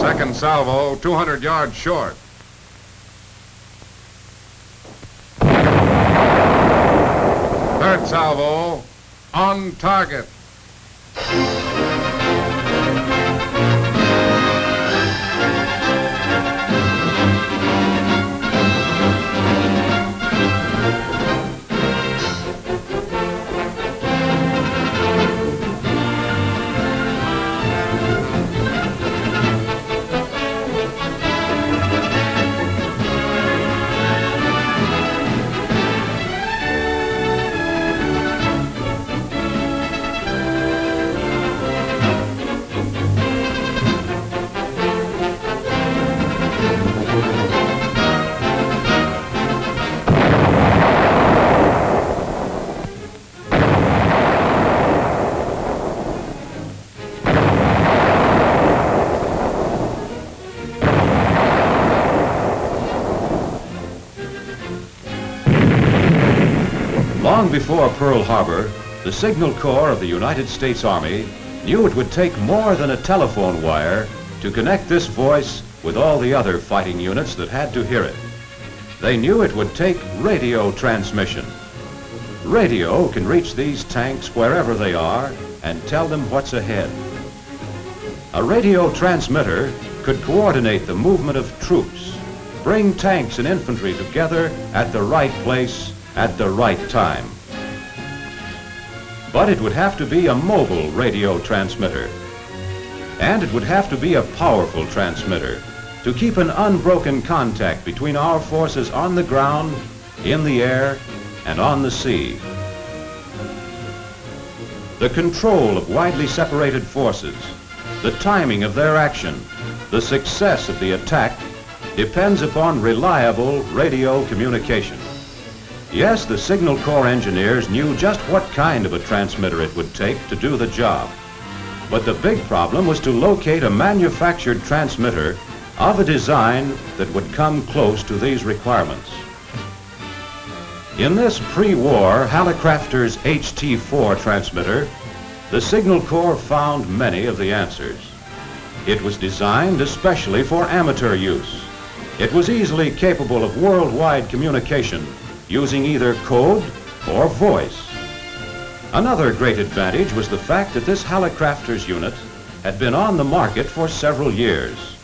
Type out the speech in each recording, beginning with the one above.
Second salvo, 200 yards short. Third salvo, on target. Long before Pearl Harbor, the Signal Corps of the United States Army knew it would take more than a telephone wire to connect this voice with all the other fighting units that had to hear it. They knew it would take radio transmission. Radio can reach these tanks wherever they are and tell them what's ahead. A radio transmitter could coordinate the movement of troops, bring tanks and infantry together at the right place at the right time. But it would have to be a mobile radio transmitter. And it would have to be a powerful transmitter to keep an unbroken contact between our forces on the ground, in the air, and on the sea. The control of widely separated forces, the timing of their action, the success of the attack depends upon reliable radio communication. Yes, the Signal Corps engineers knew just what kind of a transmitter it would take to do the job. But the big problem was to locate a manufactured transmitter of a design that would come close to these requirements. In this pre-war Hallicrafter's HT4 transmitter, the Signal Corps found many of the answers. It was designed especially for amateur use. It was easily capable of worldwide communication using either code or voice. Another great advantage was the fact that this Hallicrafter's unit had been on the market for several years.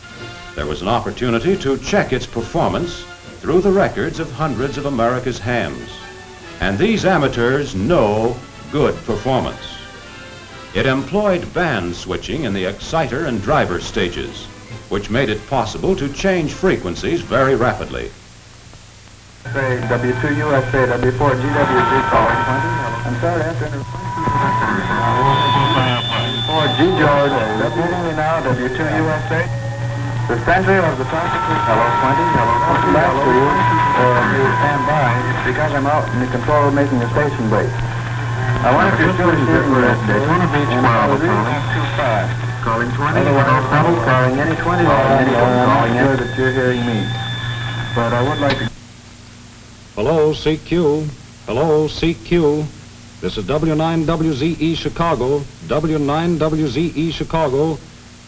There was an opportunity to check its performance through the records of hundreds of America's hams. And these amateurs know good performance. It employed band switching in the exciter and driver stages, which made it possible to change frequencies very rapidly. Say W2 USA, W4 GWZ calling 20. I'm sorry, I have to interrupt. 4G George, repeating me now, W2 USA. The center of the traffic is hello 20, hello 20, back to you, or you stand by, because I'm out in the control making a station break. I want to still receiving the station, and I was reading that too fast. Calling 20, otherwise, calling any 20, I'm not sure that you're hearing me. But I would like to... Hello, CQ. Hello, CQ. This is W9WZE Chicago, W9WZE Chicago,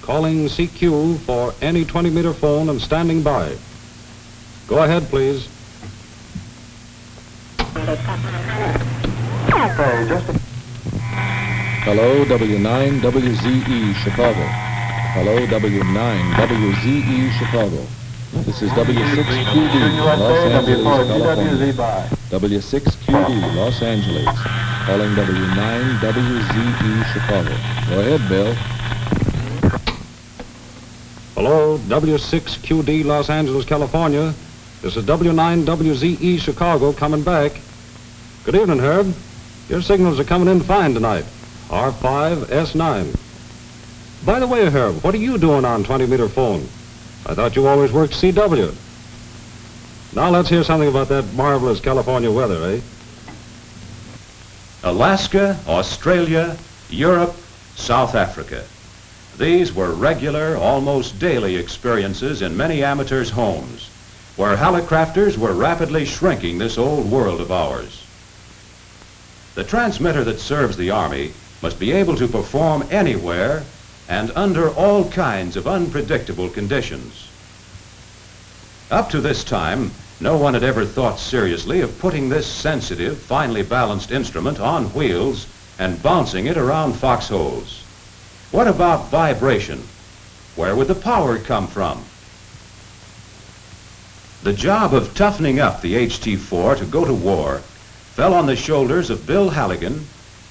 calling CQ for any 20-meter phone and standing by. Go ahead, please. Okay, just a... Hello, W9WZE Chicago. Hello, W9WZE Chicago. This is W6QD, Los Angeles, California. W6QD, Los Angeles, calling W9WZE Chicago. Go ahead, Bill. Hello, W6QD, Los Angeles, California. This is W9WZE Chicago coming back. Good evening, Herb. Your signals are coming in fine tonight. R5S9. By the way, Herb, what are you doing on 20-meter phone? I thought you always worked CW. Now let's hear something about that marvelous California weather, eh? Alaska, Australia, Europe, South Africa. These were regular, almost daily experiences in many amateurs' homes, where Hallicrafters were rapidly shrinking this old world of ours. The transmitter that serves the Army must be able to perform anywhere and under all kinds of unpredictable conditions. Up to this time, no one had ever thought seriously of putting this sensitive, finely balanced instrument on wheels and bouncing it around foxholes. What about vibration? Where would the power come from? The job of toughening up the HT-4 to go to war fell on the shoulders of Bill Halligan,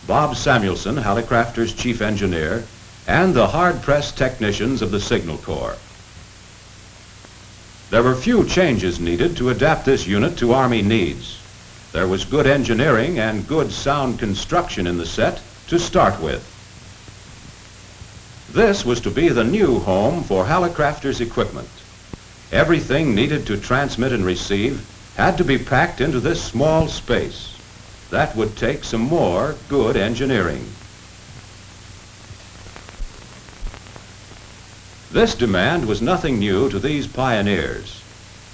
Bob Samuelson, Hallicrafter's chief engineer, and the hard-pressed technicians of the Signal Corps. There were few changes needed to adapt this unit to Army needs. There was good engineering and good sound construction in the set to start with. This was to be the new home for Hallicrafter's equipment. Everything needed to transmit and receive had to be packed into this small space. That would take some more good engineering. This demand was nothing new to these pioneers.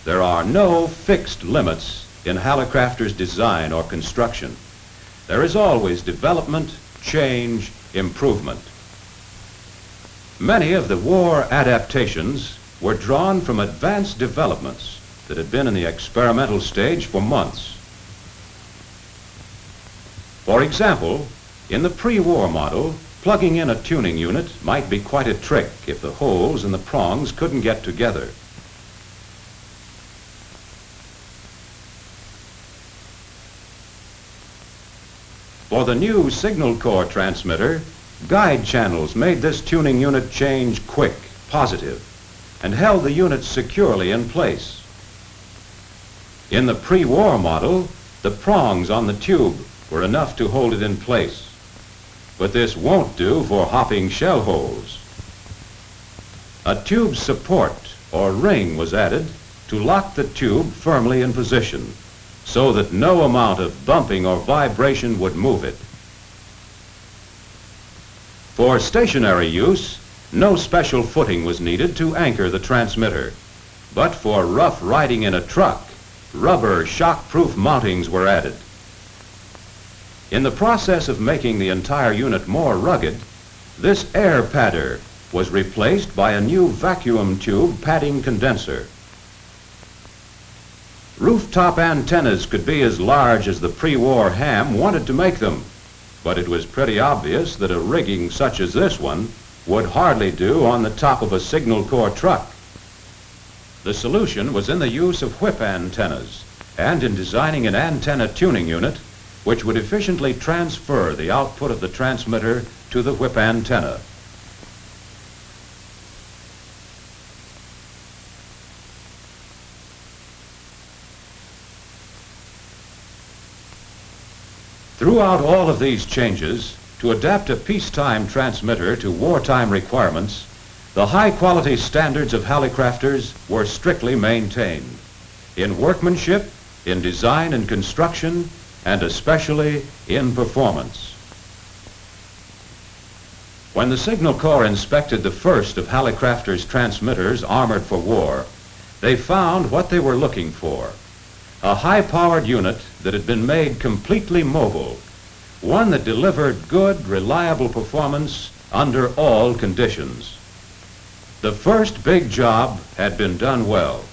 There are no fixed limits in Hallicrafter's design or construction. There is always development, change, improvement. Many of the war adaptations were drawn from advanced developments that had been in the experimental stage for months. For example, in the pre-war model, plugging in a tuning unit might be quite a trick if the holes in the prongs couldn't get together. For the new Signal Corps transmitter, guide channels made this tuning unit change quick, positive, and held the unit securely in place. In the pre-war model, the prongs on the tube were enough to hold it in place. But this won't do for hopping shell holes. A tube support or ring was added to lock the tube firmly in position so that no amount of bumping or vibration would move it. For stationary use, no special footing was needed to anchor the transmitter. But for rough riding in a truck, rubber shock-proof mountings were added. In the process of making the entire unit more rugged, this air padder was replaced by a new vacuum tube padding condenser. Rooftop antennas could be as large as the pre-war ham wanted to make them, but it was pretty obvious that a rigging such as this one would hardly do on the top of a Signal Corps truck. The solution was in the use of whip antennas and in designing an antenna tuning unit which would efficiently transfer the output of the transmitter to the whip antenna. Throughout all of these changes, to adapt a peacetime transmitter to wartime requirements, the high-quality standards of Hallicrafters were strictly maintained in workmanship, in design and construction, and especially in performance. When the Signal Corps inspected the first of Hallicrafter's transmitters armored for war, they found what they were looking for: a high-powered unit that had been made completely mobile, one that delivered good, reliable performance under all conditions. The first big job had been done well.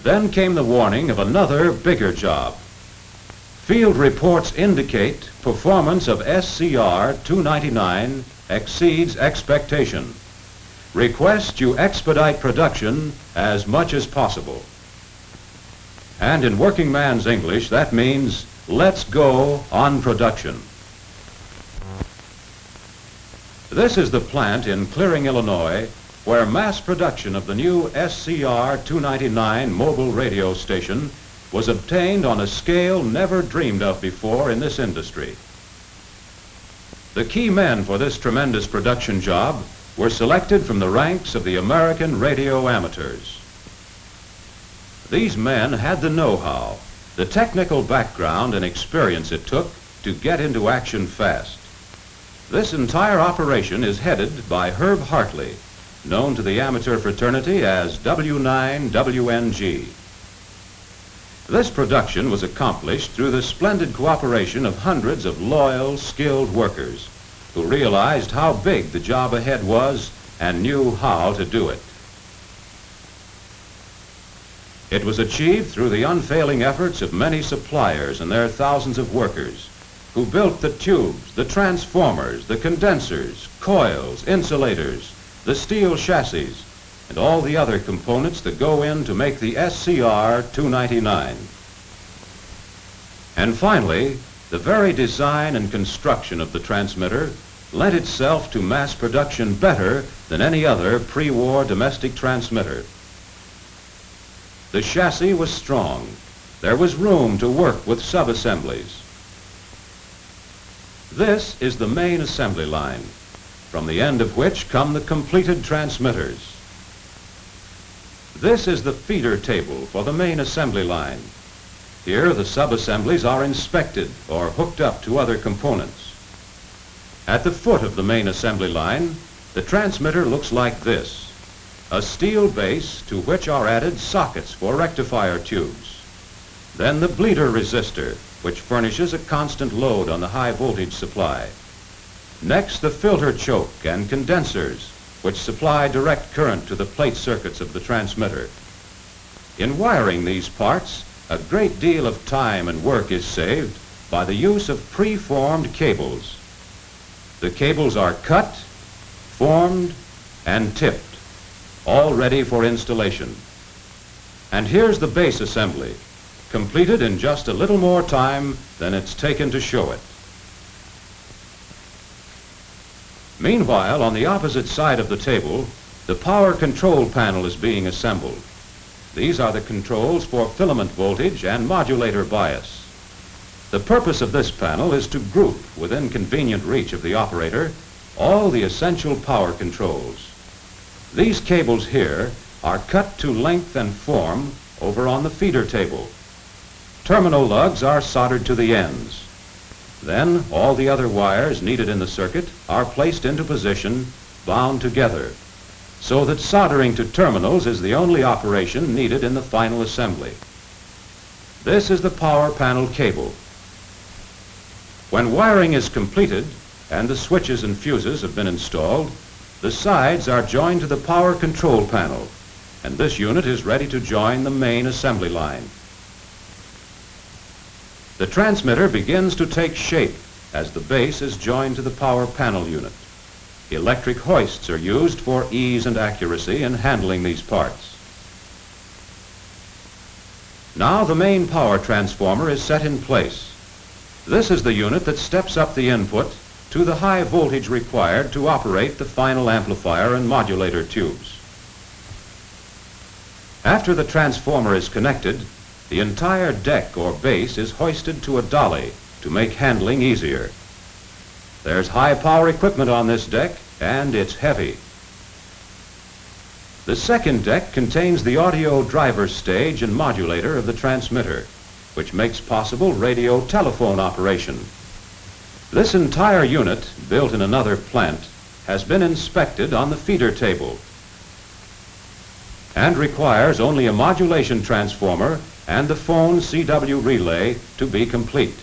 Then came the warning of another, bigger job. Field reports indicate performance of SCR-299 exceeds expectation. Request you expedite production as much as possible. And in working man's English, that means let's go on production. This is the plant in Clearing, Illinois, where mass production of the new SCR-299 mobile radio station was obtained on a scale never dreamed of before in this industry. The key men for this tremendous production job were selected from the ranks of the American radio amateurs. These men had the know-how, the technical background and experience it took to get into action fast. This entire operation is headed by Herb Hartley, known to the amateur fraternity as W9WNG. This production was accomplished through the splendid cooperation of hundreds of loyal, skilled workers who realized how big the job ahead was and knew how to do it. It was achieved through the unfailing efforts of many suppliers and their thousands of workers who built the tubes, the transformers, the condensers, coils, insulators, the steel chassis, and all the other components that go in to make the SCR 299. And finally, the very design and construction of the transmitter lent itself to mass production better than any other pre-war domestic transmitter. The chassis was strong. There was room to work with sub-assemblies. This is the main assembly line, from the end of which come the completed transmitters. This is the feeder table for the main assembly line. Here the sub-assemblies are inspected or hooked up to other components. At the foot of the main assembly line, the transmitter looks like this: a steel base to which are added sockets for rectifier tubes. Then the bleeder resistor, which furnishes a constant load on the high voltage supply. Next, the filter choke and condensers, which supply direct current to the plate circuits of the transmitter. In wiring these parts, a great deal of time and work is saved by the use of pre-formed cables. The cables are cut, formed, and tipped, all ready for installation. And here's the base assembly, completed in just a little more time than it's taken to show it. Meanwhile, on the opposite side of the table, the power control panel is being assembled. These are the controls for filament voltage and modulator bias. The purpose of this panel is to group, within convenient reach of the operator, all the essential power controls. These cables here are cut to length and form over on the feeder table. Terminal lugs are soldered to the ends. Then all the other wires needed in the circuit are placed into position, bound together, so that soldering to terminals is the only operation needed in the final assembly. This is the power panel cable. When wiring is completed and the switches and fuses have been installed, the sides are joined to the power control panel, and this unit is ready to join the main assembly line. The transmitter begins to take shape as the base is joined to the power panel unit. Electric hoists are used for ease and accuracy in handling these parts. Now the main power transformer is set in place. This is the unit that steps up the input to the high voltage required to operate the final amplifier and modulator tubes. After the transformer is connected, the entire deck or base is hoisted to a dolly to make handling easier. There's high power equipment on this deck, and it's heavy. The second deck contains the audio driver stage and modulator of the transmitter, which makes possible radio telephone operation. This entire unit, built in another plant, has been inspected on the feeder table and requires only a modulation transformer and the phone CW relay to be complete.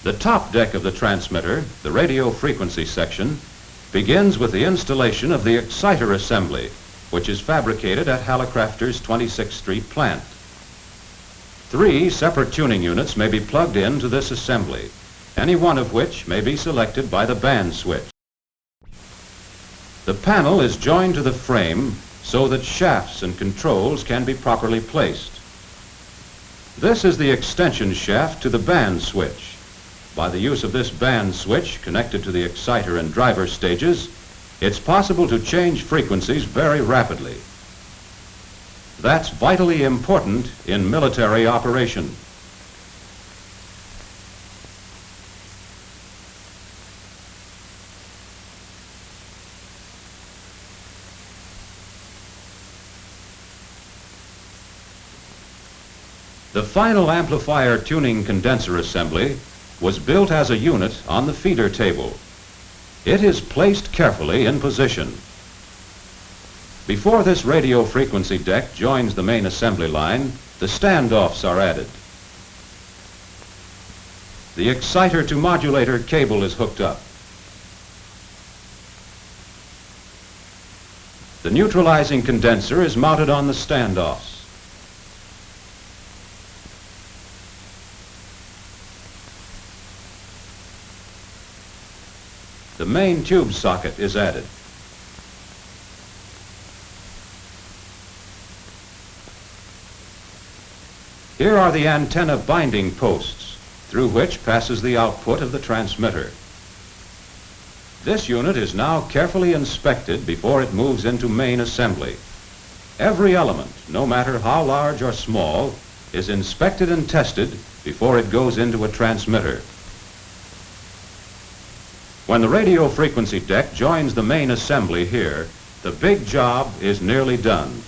The top deck of the transmitter, the radio frequency section, begins with the installation of the exciter assembly, which is fabricated at Hallicrafter's 26th Street plant. 3 separate tuning units may be plugged into this assembly, any one of which may be selected by the band switch. The panel is joined to the frame so that shafts and controls can be properly placed. This is the extension shaft to the band switch. By the use of this band switch connected to the exciter and driver stages, it's possible to change frequencies very rapidly. That's vitally important in military operation. The final amplifier tuning condenser assembly was built as a unit on the feeder table. It is placed carefully in position. Before this radio frequency deck joins the main assembly line, the standoffs are added. The exciter to modulator cable is hooked up. The neutralizing condenser is mounted on the standoffs. The main tube socket is added. Here are the antenna binding posts through which passes the output of the transmitter. This unit is now carefully inspected before it moves into main assembly. Every element, no matter how large or small, is inspected and tested before it goes into a transmitter. When the radio frequency deck joins the main assembly here, the big job is nearly done.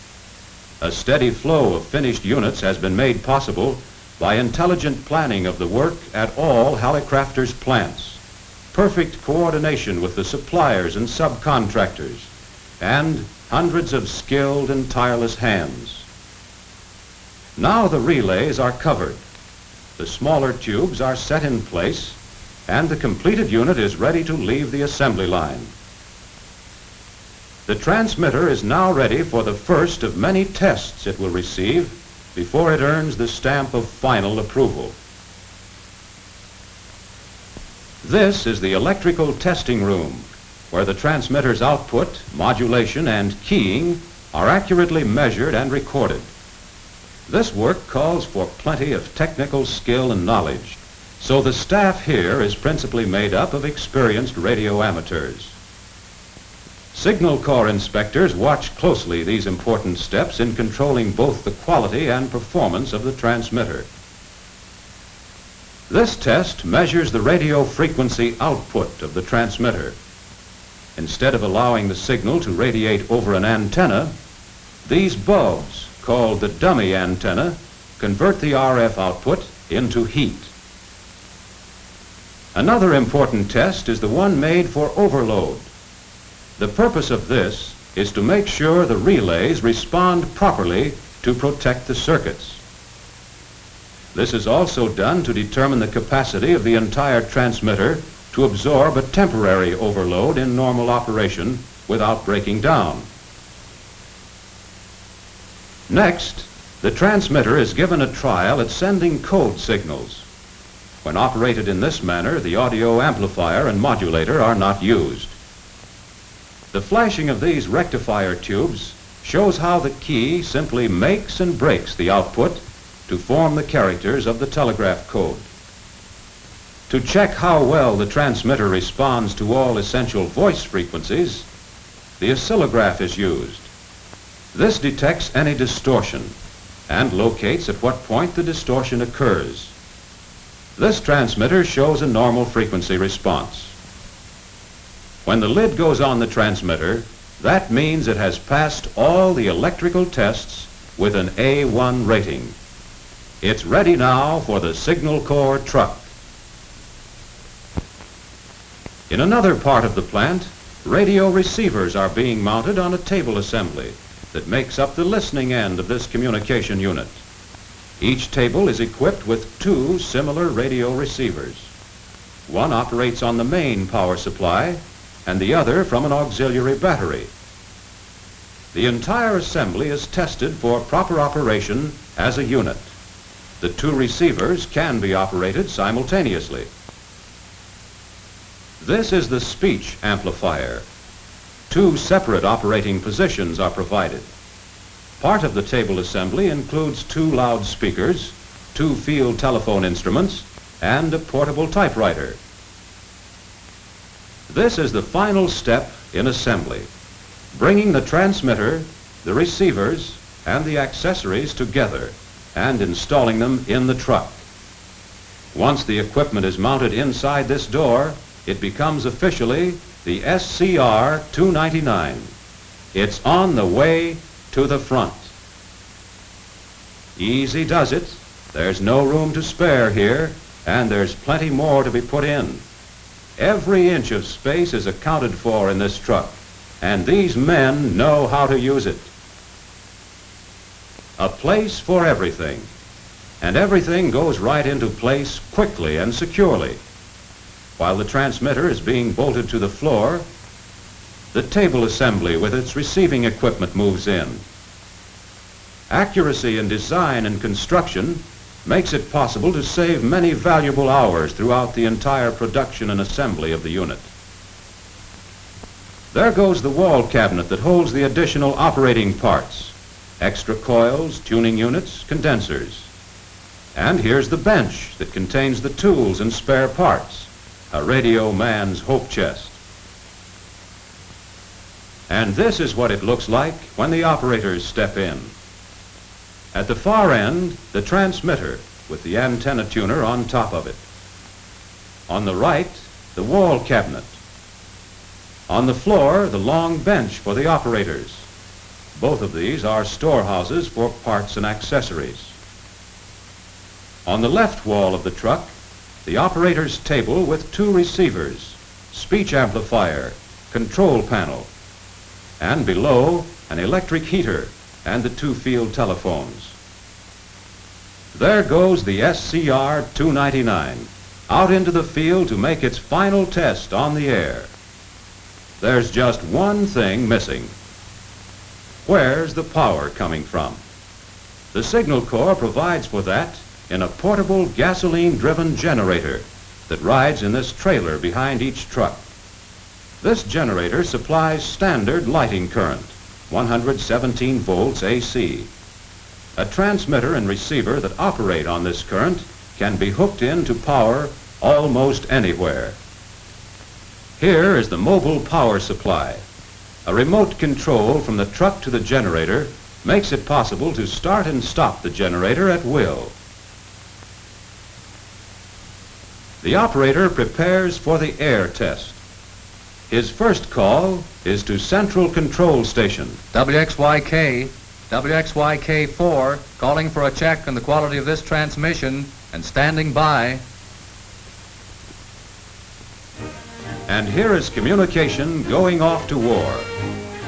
A steady flow of finished units has been made possible by intelligent planning of the work at all Hallicrafters plants, perfect coordination with the suppliers and subcontractors, and hundreds of skilled and tireless hands. Now the relays are covered. The smaller tubes are set in place, and the completed unit is ready to leave the assembly line. The transmitter is now ready for the first of many tests it will receive before it earns the stamp of final approval. This is the electrical testing room, where the transmitter's output, modulation, and keying are accurately measured and recorded. This work calls for plenty of technical skill and knowledge, so the staff here is principally made up of experienced radio amateurs. Signal Corps inspectors watch closely these important steps in controlling both the quality and performance of the transmitter. This test measures the radio frequency output of the transmitter. Instead of allowing the signal to radiate over an antenna, these bulbs, called the dummy antenna, convert the RF output into heat. Another important test is the one made for overload. The purpose of this is to make sure the relays respond properly to protect the circuits. This is also done to determine the capacity of the entire transmitter to absorb a temporary overload in normal operation without breaking down. Next, the transmitter is given a trial at sending code signals. When operated in this manner, the audio amplifier and modulator are not used. The flashing of these rectifier tubes shows how the key simply makes and breaks the output to form the characters of the telegraph code. To check how well the transmitter responds to all essential voice frequencies, the oscillograph is used. This detects any distortion and locates at what point the distortion occurs. This transmitter shows a normal frequency response. When the lid goes on the transmitter, that means it has passed all the electrical tests with an A1 rating. It's ready now for the Signal Corps truck. In another part of the plant, radio receivers are being mounted on a table assembly that makes up the listening end of this communication unit. Each table is equipped with two similar radio receivers. One operates on the main power supply, and the other from an auxiliary battery. The entire assembly is tested for proper operation as a unit. The two receivers can be operated simultaneously. This is the speech amplifier. Two separate operating positions are provided. Part of the table assembly includes two loudspeakers, two field telephone instruments, and a portable typewriter. This is the final step in assembly, bringing the transmitter, the receivers, and the accessories together and installing them in the truck. Once the equipment is mounted inside this door, it becomes officially the SCR 299. It's on the way to the front. Easy does it. There's no room to spare here, and there's plenty more to be put in. Every inch of space is accounted for in this truck, and these men know how to use it. A place for everything. and everything goes right into place quickly and securely. While the transmitter is being bolted to the floor, the table assembly with its receiving equipment moves in. Accuracy in design and construction makes it possible to save many valuable hours throughout the entire production and assembly of the unit. There goes the wall cabinet that holds the additional operating parts, extra coils, tuning units, condensers. And here's the bench that contains the tools and spare parts, a radio man's hope chest. And this is what it looks like when the operators step in. At the far end, the transmitter with the antenna tuner on top of it. On the right, the wall cabinet. On the floor, the long bench for the operators. Both of these are storehouses for parts and accessories. On the left wall of the truck, the operator's table with two receivers, speech amplifier, control panel, and below, an electric heater and the two field telephones. There goes the SCR 299 out into the field to make its final test on the air. There's just one thing missing. Where's the power coming from? The Signal Corps provides for that in a portable gasoline-driven generator that rides in this trailer behind each truck. This generator supplies standard lighting current, 117 volts AC. A transmitter and receiver that operate on this current can be hooked in to power almost anywhere. Here is the mobile power supply. A remote control from the truck to the generator makes it possible to start and stop the generator at will. The operator prepares for the air test. His first call is to Central Control Station. WXYK, WXYK4, calling for a check on the quality of this transmission and standing by. And here is communication going off to war.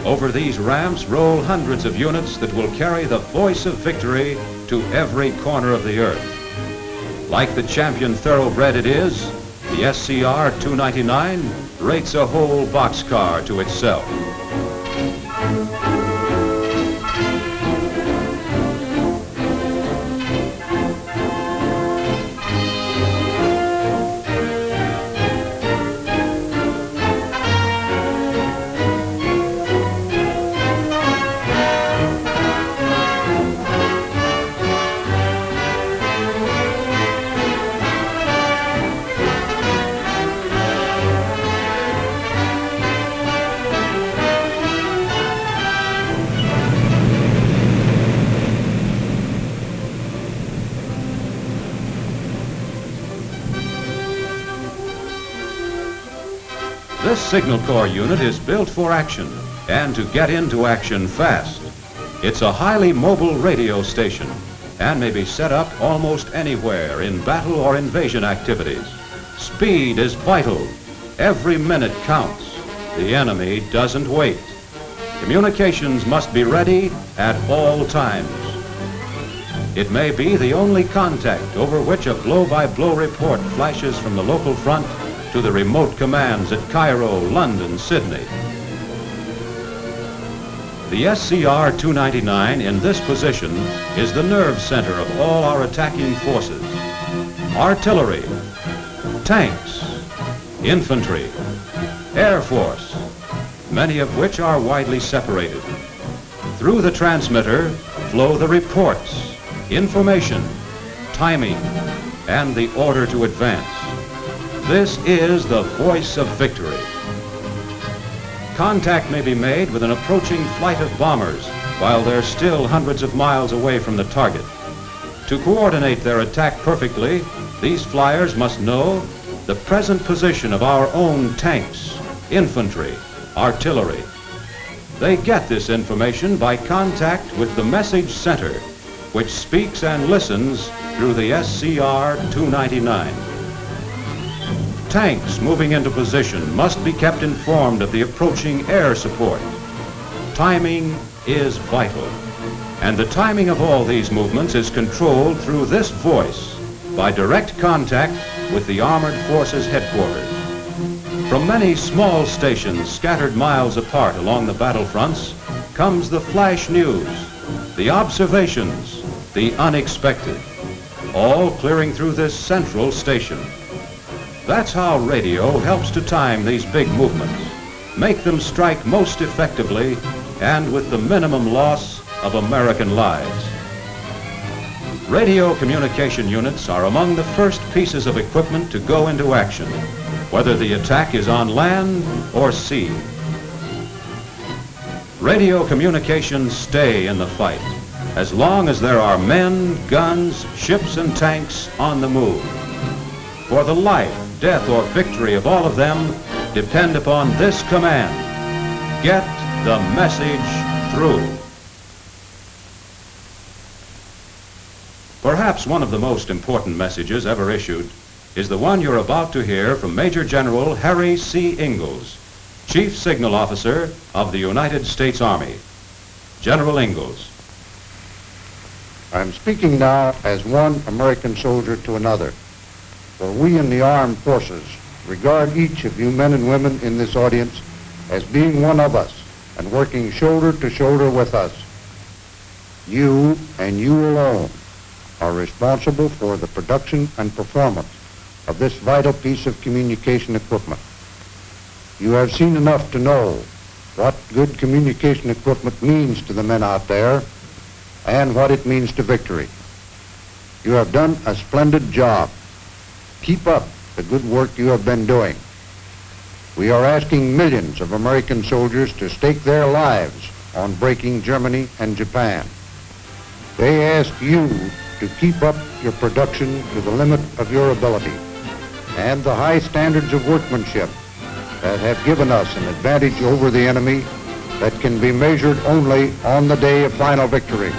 Over these ramps roll hundreds of units that will carry the voice of victory to every corner of the earth. Like the champion thoroughbred it is, the SCR 299 rates a whole boxcar to itself. This Signal Corps unit is built for action and to get into action fast. It's a highly mobile radio station and may be set up almost anywhere in battle or invasion activities. Speed is vital. Every minute counts. The enemy doesn't wait. Communications must be ready at all times. It may be the only contact over which a blow-by-blow report flashes from the local front to the remote commands at Cairo, London, Sydney. The SCR 299 in this position is the nerve center of all our attacking forces. Artillery, tanks, infantry, Air Force, many of which are widely separated. Through the transmitter flow the reports, information, timing, and the order to advance. This is the voice of victory. Contact may be made with an approaching flight of bombers while they're still hundreds of miles away from the target. To coordinate their attack perfectly, these flyers must know the present position of our own tanks, infantry, artillery. They get this information by contact with the message center, which speaks and listens through the SCR 299. Tanks moving into position must be kept informed of the approaching air support. Timing is vital. And the timing of all these movements is controlled through this voice by direct contact with the Armored Forces headquarters. From many small stations scattered miles apart along the battlefronts comes the flash news, the observations, the unexpected, all clearing through this central station. That's how radio helps to time these big movements, make them strike most effectively and with the minimum loss of American lives. Radio communication units are among the first pieces of equipment to go into action, whether the attack is on land or sea. Radio communications stay in the fight as long as there are men, guns, ships, and tanks on the move. For the life, death, or victory of all of them depend upon this command: get the message through. Perhaps one of the most important messages ever issued is the one you're about to hear from Major General Harry C. Ingalls, Chief Signal Officer of the United States Army. General Ingalls. I'm speaking now as one American soldier to another, for we in the armed forces regard each of you men and women in this audience as being one of us and working shoulder to shoulder with us. You and you alone are responsible for the production and performance of this vital piece of communication equipment. You have seen enough to know what good communication equipment means to the men out there and what it means to victory. You have done a splendid job. Keep up the good work you have been doing. We are asking millions of American soldiers to stake their lives on breaking Germany and Japan. They ask you to keep up your production to the limit of your ability and the high standards of workmanship that have given us an advantage over the enemy that can be measured only on the day of final victory.